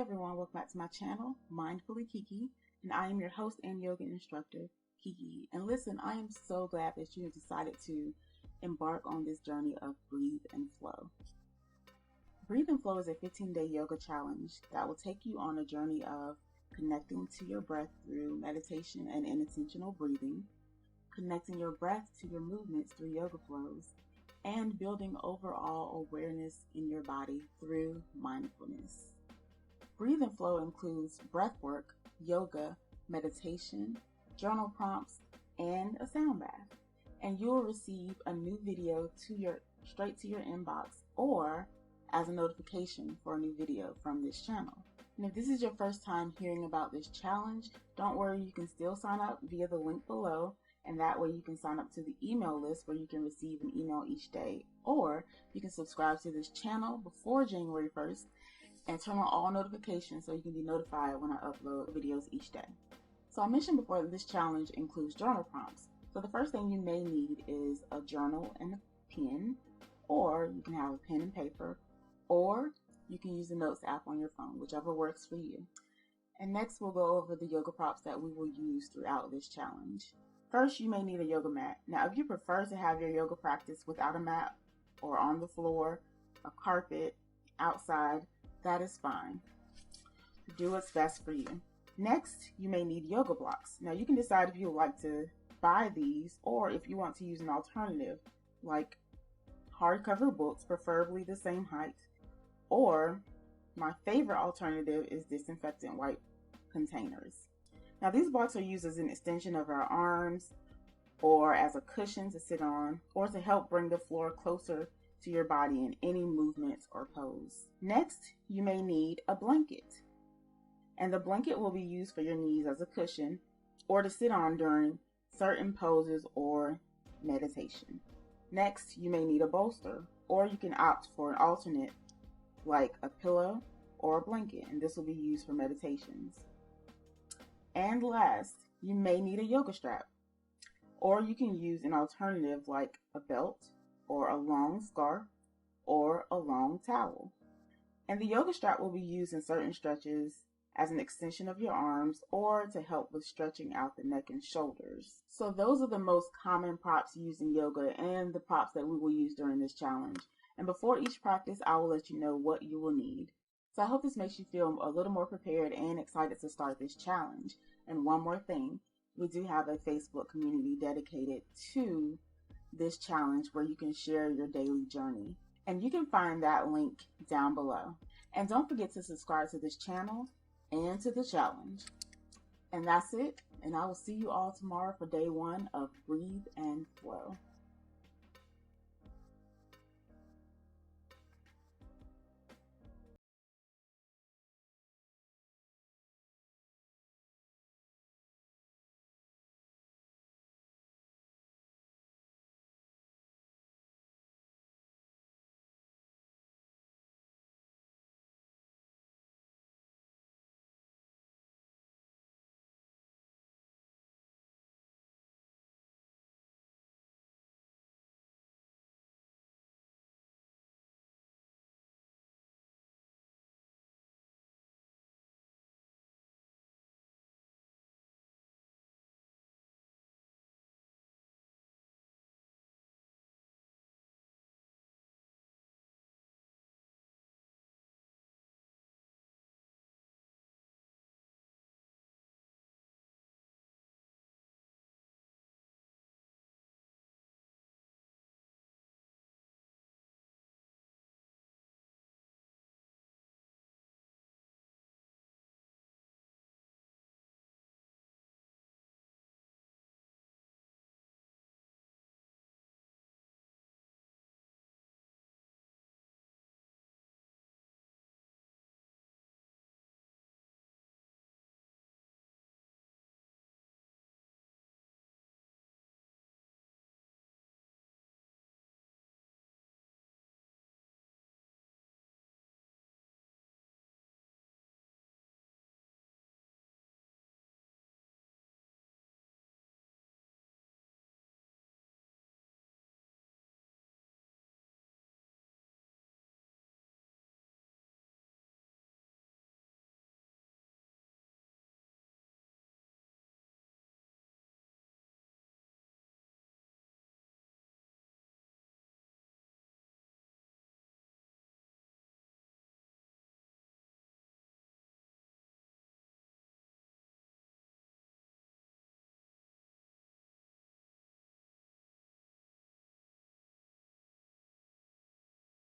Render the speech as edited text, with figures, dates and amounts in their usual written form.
everyone, welcome back to my channel, Mindfully Kiki, and I am your host and yoga instructor, Kiki. And listen, I am so glad that you have decided to embark on this journey of Breathe and Flow. Breathe and Flow is a 15-day yoga challenge that will take you on a journey of connecting to your breath through meditation and intentional breathing, connecting your breath to your movements through yoga flows, and building overall awareness in your body through mindfulness. Breathe and Flow includes breathwork, yoga, meditation, journal prompts, and a sound bath. And you will receive a new video straight to your inbox or as a notification for a new video from this channel. And if this is your first time hearing about this challenge, don't worry, you can still sign up via the link below, and that way you can sign up to the email list where you can receive an email each day, or you can subscribe to this channel before January 1st and turn on all notifications so you can be notified when I upload videos each day. So I mentioned before that this challenge includes journal prompts. So the first thing you may need is a journal and a pen, or you can have a pen and paper, or you can use the Notes app on your phone, whichever works for you. And next we'll go over the yoga props that we will use throughout this challenge. First, you may need a yoga mat. Now, if you prefer to have your yoga practice without a mat or on the floor, a carpet, outside, that is fine. Do what's best for you. Next, you may need yoga blocks. Now, you can decide if you would like to buy these or if you want to use an alternative like hardcover books, preferably the same height, or my favorite alternative is disinfectant wipe containers. Now, these blocks are used as an extension of our arms or as a cushion to sit on or to help bring the floor closer to your body in any movements or pose. Next, you may need a blanket. And the blanket will be used for your knees as a cushion or to sit on during certain poses or meditation. Next, you may need a bolster, or you can opt for an alternate like a pillow or a blanket, and this will be used for meditations. And last, you may need a yoga strap, or you can use an alternative like a belt or a long scarf or a long towel. And the yoga strap will be used in certain stretches as an extension of your arms or to help with stretching out the neck and shoulders. So those are the most common props used in yoga and the props that we will use during this challenge. And before each practice, I will let you know what you will need. So I hope this makes you feel a little more prepared and excited to start this challenge. And one more thing, we do have a Facebook community dedicated to this challenge where you can share your daily journey. And you can find that link down below. And don't forget to subscribe to this channel and to the challenge. And that's it. And I will see you all tomorrow for day 1 of Breathe and Flow.